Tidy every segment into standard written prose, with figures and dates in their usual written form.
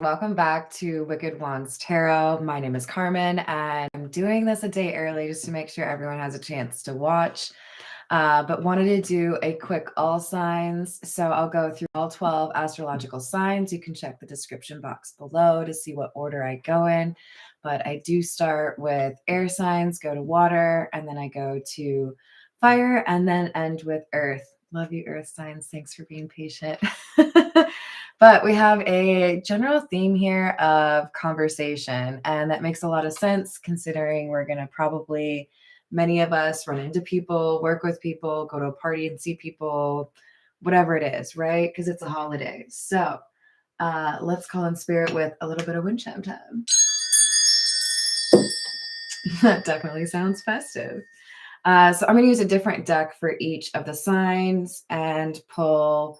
Welcome back to Wicked Wands Tarot. My name is Carmen, and I'm doing this a day early just to make sure everyone has a chance to watch. But wanted to do a quick all signs. So I'll go through all 12 astrological signs. You can check the description box below to see what order I go in. But I do start with air signs, go to water, and then I go to fire, and then end with earth. Love you, earth signs. Thanks for being patient. But we have a general theme here of conversation, and that makes a lot of sense considering we're going to probably, many of us, run into people, work with people, go to a party and see people, whatever it is, right? Because it's a holiday. So let's call in spirit with a little bit of wind chime time. That definitely sounds festive. So I'm going to use a different deck for each of the signs and pull,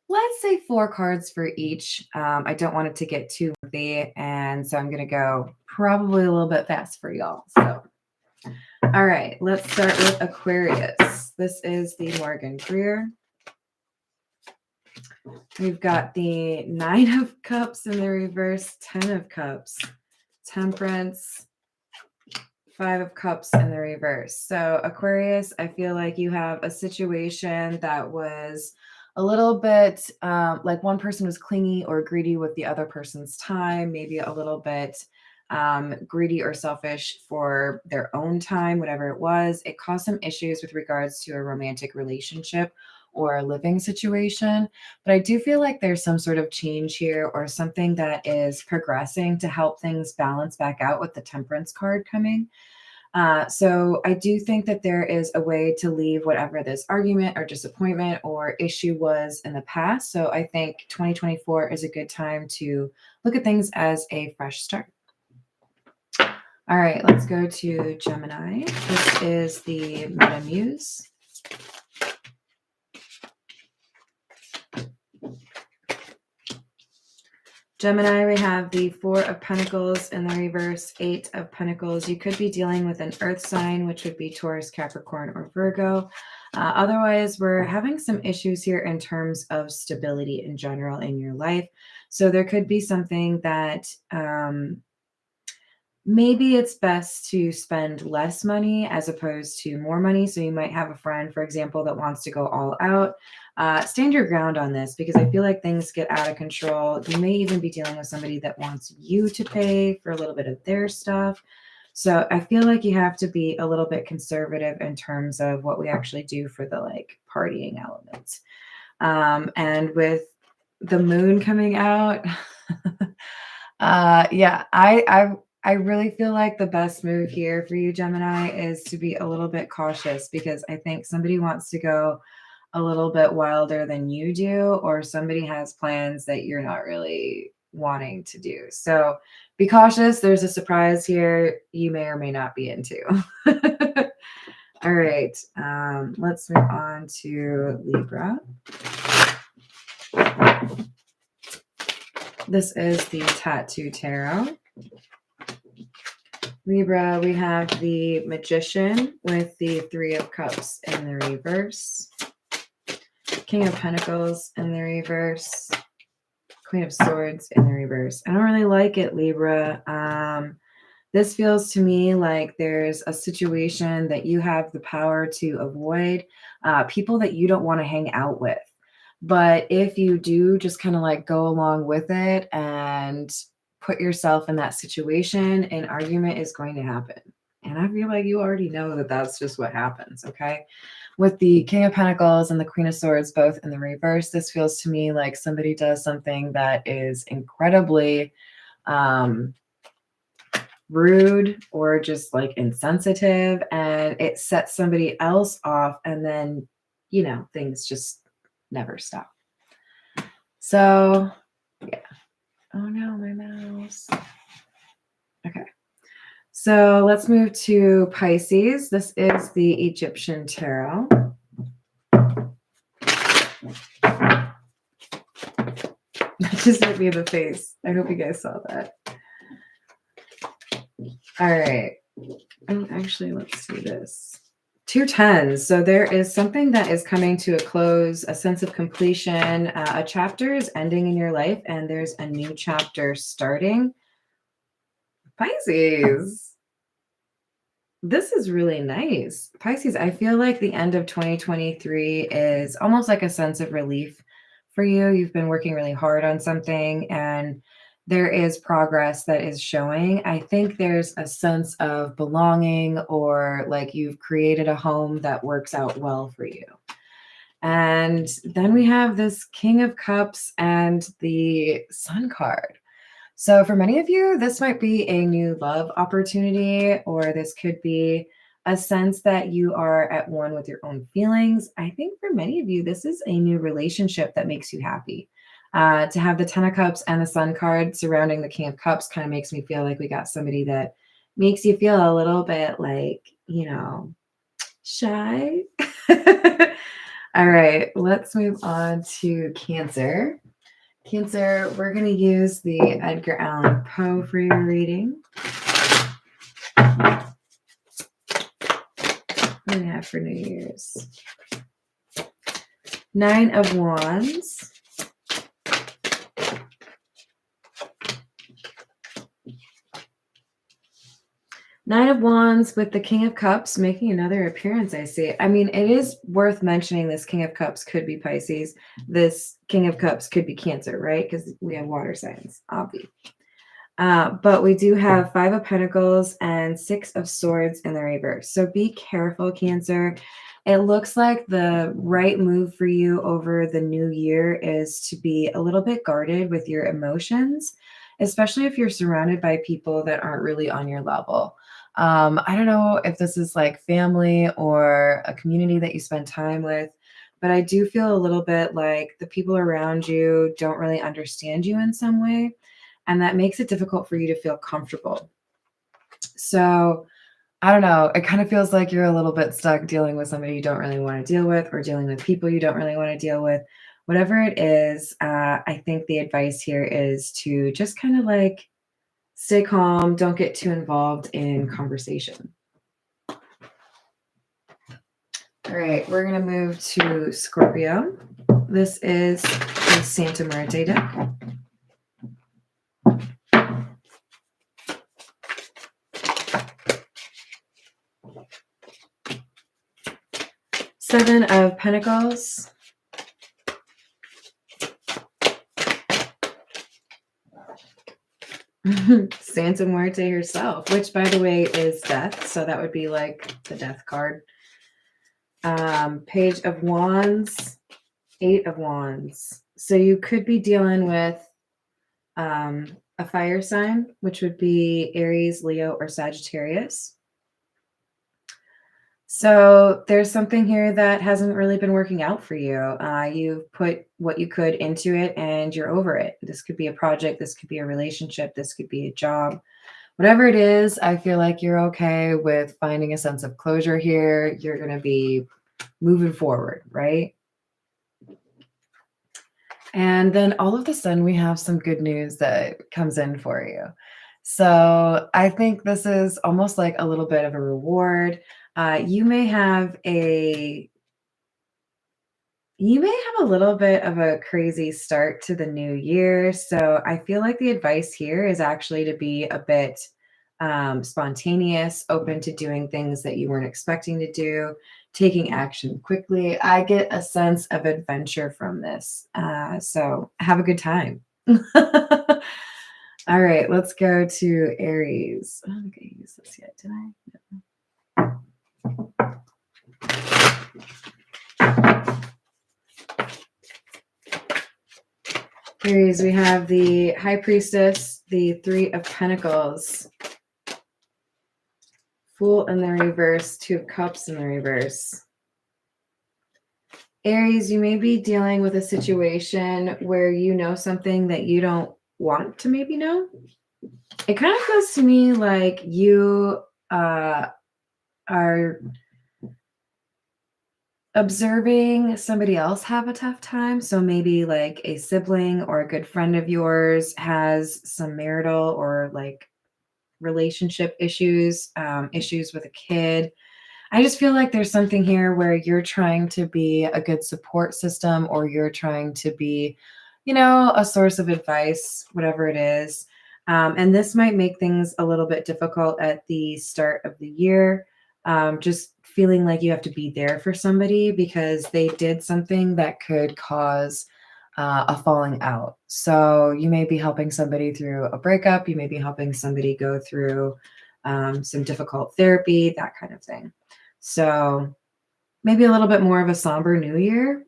let's say, 4 cards for each. I don't want it to get too lengthy, and so I'm going to go probably a little bit fast for y'all. So, all right, let's start with Aquarius. This is the Morgan Greer. We've got the 9 of Cups in the reverse, 10 of Cups, Temperance, 5 of Cups in the reverse. So Aquarius, I feel like you have a situation that was a little bit like one person was clingy or greedy with the other person's time, maybe a little bit greedy or selfish for their own time, whatever it was. It caused some issues with regards to a romantic relationship or a living situation. But I do feel like there's some sort of change here or something that is progressing to help things balance back out with the Temperance card coming. So I do think that there is a way to leave whatever this argument or disappointment or issue was in the past. So I think 2024 is a good time to look at things as a fresh start. All right, let's go to Gemini. This is the Meta Muse. Gemini, we have the 4 of Pentacles in the reverse, 8 of Pentacles. You could be dealing with an earth sign, which would be Taurus, Capricorn, or Virgo. Otherwise, we're having some issues here in terms of stability in general in your life. So there could be something that maybe it's best to spend less money as opposed to more money. So you might have a friend, for example, that wants to go all out. Stand your ground on this because I feel like things get out of control. You may even be dealing with somebody that wants you to pay for a little bit of their stuff. So I feel like you have to be a little bit conservative in terms of what we actually do for the partying elements. And with the moon coming out, yeah, I really feel like the best move here for you, Gemini, is to be a little bit cautious because I think somebody wants to go a little bit wilder than you do, or somebody has plans that you're not really wanting to do. So be cautious. There's a surprise here you may or may not be into. All right, let's move on to Libra. This is the Tattoo Tarot. Libra, we have the Magician with the 3 of Cups in the reverse. King of Pentacles in the reverse. Queen of Swords in the reverse. I don't really like it, Libra. This feels to me like there's a situation that you have the power to avoid, people that you don't want to hang out with. But if you do just kind of go along with it and put yourself in that situation, an argument is going to happen. And I feel like you already know that that's just what happens, okay? With the King of Pentacles and the Queen of Swords both in the reverse, this feels to me like somebody does something that is incredibly rude or just insensitive, and it sets somebody else off, and then, things just never stop. So, yeah. Oh no, my mouse. Okay. So let's move to Pisces. This is the Egyptian Tarot. Just hit me in the face. I hope you guys saw that. All right. Oh, actually, let's do this. Two tens. So there is something that is coming to a close, a sense of completion. A chapter is ending in your life, and there's a new chapter starting. Pisces. This is really nice. Pisces, I feel like the end of 2023 is almost like a sense of relief for you. You've been working really hard on something, and there is progress that is showing. I think there's a sense of belonging, or like you've created a home that works out well for you. And then we have this King of Cups and the Sun card. So for many of you, this might be a new love opportunity, or this could be a sense that you are at one with your own feelings. I think for many of you, this is a new relationship that makes you happy. To have the Ten of Cups and the Sun card surrounding the King of Cups kind of makes me feel like we got somebody that makes you feel a little bit like, shy. All right, let's move on to Cancer. Cancer, we're going to use the Edgar Allan Poe for your reading. What do we have for New Year's? Nine of Wands. Nine of Wands with the King of Cups making another appearance, I see. I mean, it is worth mentioning this King of Cups could be Pisces. This King of Cups could be Cancer, right? Because we have water signs, obviously. But we do have Five of Pentacles and Six of Swords in the reverse. So be careful, Cancer. It looks like the right move for you over the new year is to be a little bit guarded with your emotions, especially if you're surrounded by people that aren't really on your level. I don't know if this is like family or a community that you spend time with, but I do feel a little bit like the people around you don't really understand you in some way, and that makes it difficult for you to feel comfortable. So I don't know. It kind of feels like you're a little bit stuck dealing with somebody you don't really want to deal with, or dealing with people you don't really want to deal with. Whatever it is, I think the advice here is to just kind of like stay calm. Don't get too involved in conversation. All right, we're going to move to Scorpio. This is the Santa Muerte deck. Seven of Pentacles. Santa Muerte herself, which by the way is death. So that would be like the death card. Page of Wands, Eight of Wands. So you could be dealing with a fire sign, which would be Aries, Leo, or Sagittarius. So there's something here that hasn't really been working out for you. You've put what you could into it and you're over it. This could be a project. This could be a relationship. This could be a job. Whatever it is, I feel like you're okay with finding a sense of closure here. You're going to be moving forward, right? And then all of a sudden we have some good news that comes in for you. So I think this is almost like a little bit of a reward. You may have a little bit of a crazy start to the new year. So I feel like the advice here is actually to be a bit spontaneous, open to doing things that you weren't expecting to do, taking action quickly. I get a sense of adventure from this. So have a good time. All right, let's go to Aries. I don't think I used this yet, did I? No. Aries, we have the High Priestess, the Three of Pentacles, Fool in the reverse, Two of Cups in the reverse. Aries, you may be dealing with a situation where you know something that you don't want to maybe know. It kind of feels to me like you are observing somebody else have a tough time. So maybe like a sibling or a good friend of yours has some marital or like relationship issues, issues with a kid. I just feel like there's something here where you're trying to be a good support system, or you're trying to be, a source of advice, whatever it is. And this might make things a little bit difficult at the start of the year. Just feeling like you have to be there for somebody because they did something that could cause a falling out. So you may be helping somebody through a breakup. You may be helping somebody go through some difficult therapy, that kind of thing. So maybe a little bit more of a somber new year.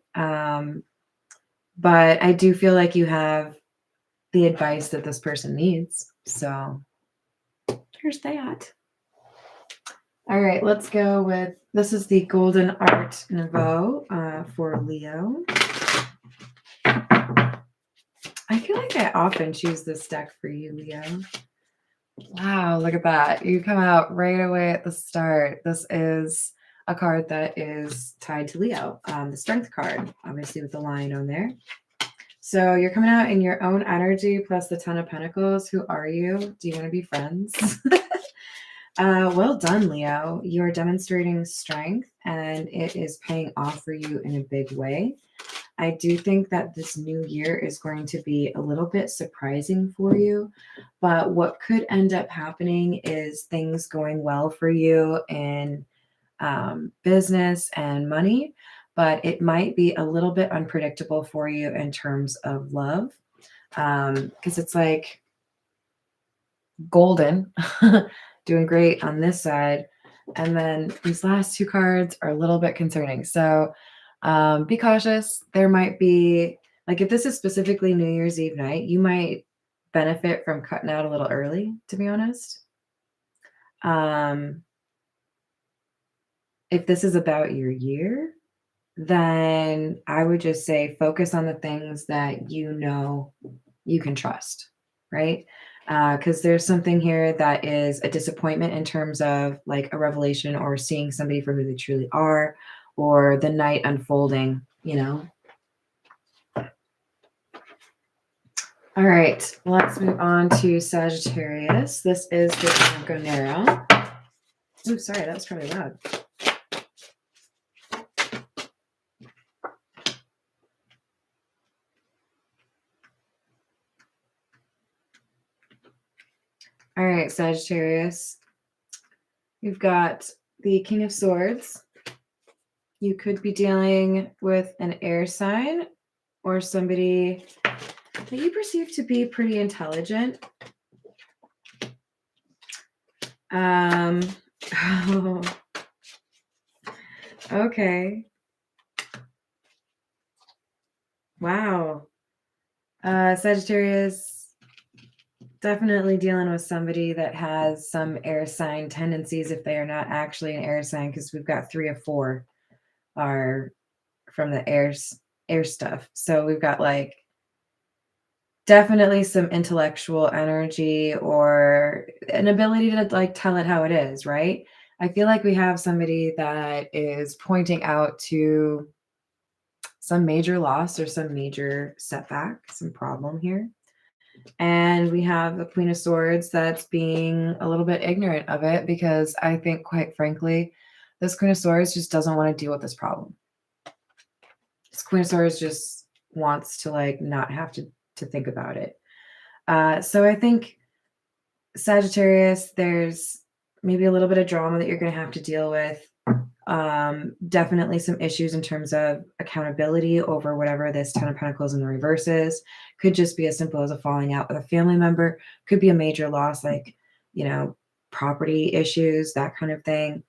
But I do feel like you have the advice that this person needs. So here's that. All right, let's go with, this is the Golden Art Nouveau for Leo. I feel like I often choose this deck for you, Leo. Wow, look at that. You come out right away at the start. This is a card that is tied to Leo, the Strength card, obviously with the lion on there. So you're coming out in your own energy plus the Ten of Pentacles. Who are you? Do you want to be friends? Well done, Leo. You are demonstrating strength and it is paying off for you in a big way. I do think that this new year is going to be a little bit surprising for you, but what could end up happening is things going well for you in business and money, but it might be a little bit unpredictable for you in terms of love, because it's like golden, doing great on this side, and then these last two cards are a little bit concerning. So be cautious. There might be, like, if this is specifically New Year's Eve night, you might benefit from cutting out a little early, to be honest. If this is about your year, then I would just say focus on the things that you know you can trust, right? Because there's something here that is a disappointment in terms of like a revelation or seeing somebody for who they truly are, or the night unfolding, All right, let's move on to Sagittarius. This is the Dragonero. Oh, sorry, that was probably loud. All right, Sagittarius. You've got the King of Swords. You could be dealing with an air sign or somebody that you perceive to be pretty intelligent. Oh, okay. Wow. Sagittarius, definitely dealing with somebody that has some air sign tendencies if they are not actually an air sign, because we've got 3 of 4 are from the air stuff. So we've got like definitely some intellectual energy or an ability to like tell it how it is, right? I feel like we have somebody that is pointing out to some major loss or some major setback, some problem here. And we have the Queen of Swords that's being a little bit ignorant of it, because I think, quite frankly, this Queen of Swords just doesn't want to deal with this problem. This Queen of Swords just wants to like not have to think about it. So I think Sagittarius, there's maybe a little bit of drama that you're going to have to deal with. Definitely some issues in terms of accountability over whatever this Ten of Pentacles in the reverse is. Could just be as simple as a falling out with a family member. Could be a major loss, like, property issues, that kind of thing.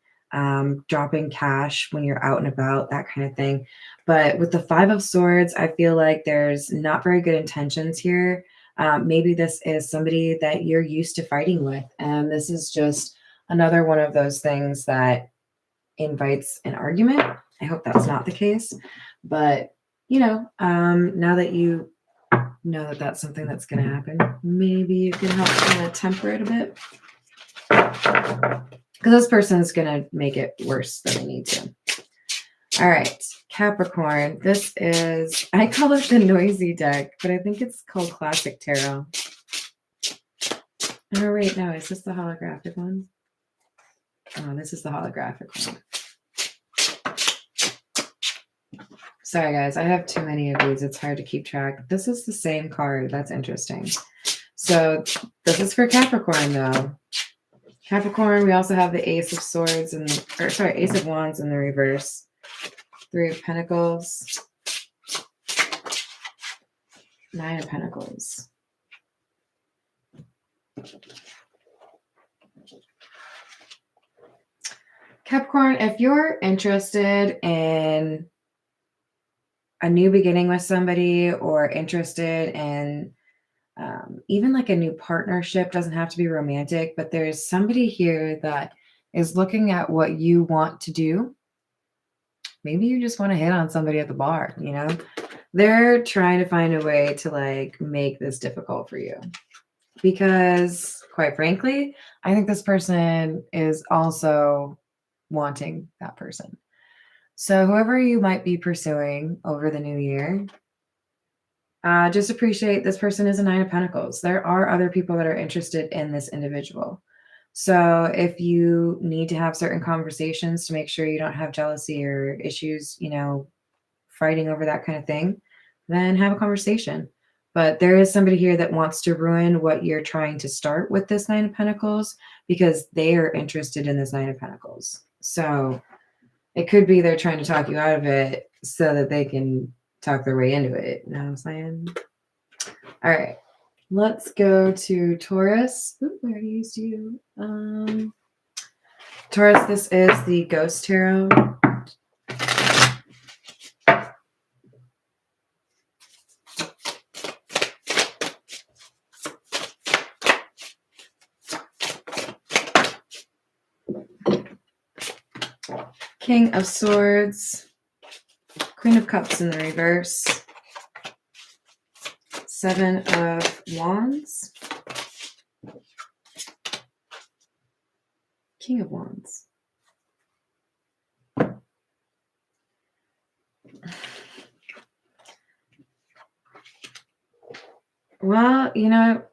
Dropping cash when you're out and about, that kind of thing. But with the Five of Swords, I feel like there's not very good intentions here. Maybe this is somebody that you're used to fighting with, and this is just another one of those things that invites an argument. I hope that's not the case, but now that you know that that's something that's going to happen, maybe you can help kind of temper it a bit, because this person's going to make it worse than they need to. All right, Capricorn. This is, I call it the noisy deck, but I think it's called Classic Tarot. Oh, wait, no, is this the holographic one? Oh, this is the holographic one. Sorry, guys. I have too many of these. It's hard to keep track. This is the same card. That's interesting. So this is for Capricorn, though. Capricorn, we also have the Ace of Swords Ace of Wands in the reverse. 3 of Pentacles. 9 of Pentacles. Capricorn, if you're interested in a new beginning with somebody or interested in even like a new partnership, doesn't have to be romantic, but there's somebody here that is looking at what you want to do. Maybe you just want to hit on somebody at the bar, you know? They're trying to find a way to like make this difficult for you. Because quite frankly, I think this person is also wanting that person. So whoever you might be pursuing over the new year, just appreciate this person is a 9 of Pentacles. There are other people that are interested in this individual. So if you need to have certain conversations to make sure you don't have jealousy or issues, you know, fighting over that kind of thing, then have a conversation. But there is somebody here that wants to ruin what you're trying to start with this 9 of Pentacles because they are interested in this 9 of Pentacles. So it could be they're trying to talk you out of it so that they can talk their way into it. You know what I'm saying? All right. Let's go to Taurus. Ooh, I already used you. Taurus, this is the Ghost Tarot. King of Swords, Queen of Cups in the reverse, 7 of Wands, King of Wands. Well, you know,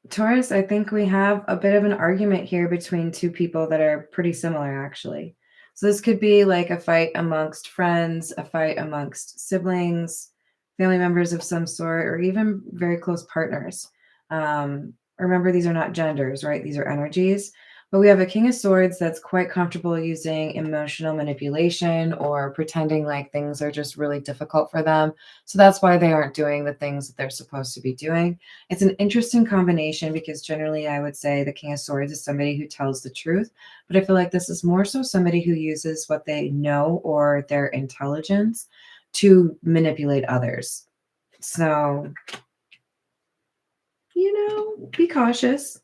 Taurus, I think we have a bit of an argument here between two people that are pretty similar, actually. So this could be like a fight amongst friends, a fight amongst siblings, family members of some sort, or even very close partners. Remember, these are not genders, right? These are energies. But we have a King of Swords that's quite comfortable using emotional manipulation or pretending like things are just really difficult for them. So that's why they aren't doing the things that they're supposed to be doing. It's an interesting combination because generally I would say the King of Swords is somebody who tells the truth, but I feel like this is more so somebody who uses what they know or their intelligence to manipulate others. So, you know, be cautious.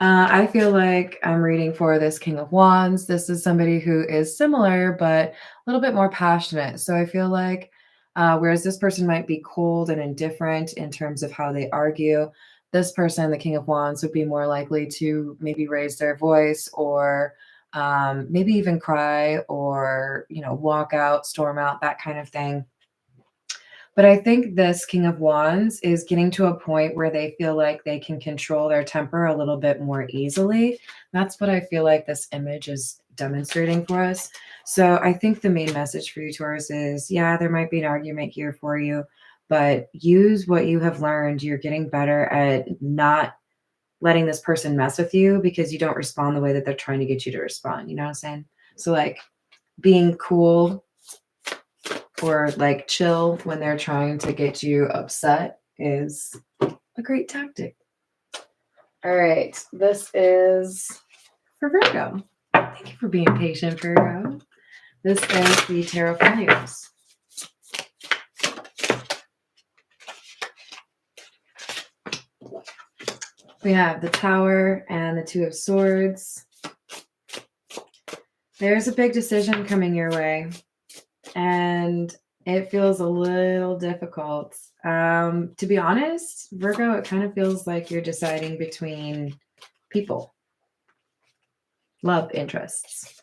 I feel like I'm reading for this King of Wands. This is somebody who is similar, but a little bit more passionate. So I feel like whereas this person might be cold and indifferent in terms of how they argue, this person, the King of Wands, would be more likely to maybe raise their voice or maybe even cry or, you know, walk out, storm out, that kind of thing. But I think this King of Wands is getting to a point where they feel like they can control their temper a little bit more easily. That's what I feel like this image is demonstrating for us. So I think the main message for you, Taurus, is, yeah, there might be an argument here for you, but use what you have learned. You're getting better at not letting this person mess with you because you don't respond the way that they're trying to get you to respond. You know what I'm saying? So like being cool or like chill when they're trying to get you upset is a great tactic. All right, this is for Virgo. Thank you for being patient, Virgo. This is the Tarot Folios. We have the Tower and the 2 of Swords. There's a big decision coming your way, and it feels a little difficult. To be honest, Virgo, it kind of feels like you're deciding between people, love interests.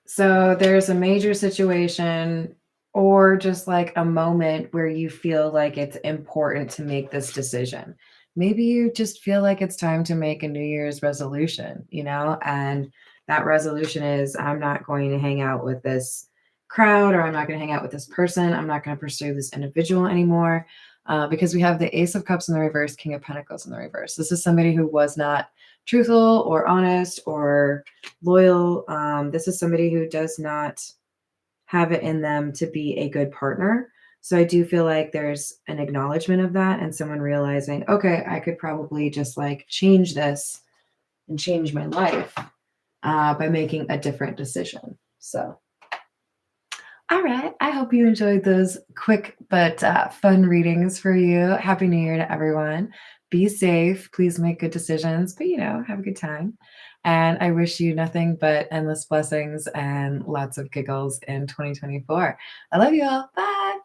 So there's a major situation or just like a moment where you feel like it's important to make this decision. Maybe you just feel like it's time to make a New Year's resolution, you know, and that resolution is, I'm not going to hang out with this crowd, or I'm not going to hang out with this person. I'm not going to pursue this individual anymore. Because we have the Ace of Cups in the reverse, King of Pentacles in the reverse. This is somebody who was not truthful or honest or loyal. This is somebody who does not have it in them to be a good partner. So I do feel like there's an acknowledgement of that and someone realizing, okay, I could probably just like change this and change my life by making a different decision. So, all right. I hope you enjoyed those quick but fun readings for you. Happy New Year to everyone. Be safe. Please make good decisions, but have a good time. And I wish you nothing but endless blessings and lots of giggles in 2024. I love you all. Bye.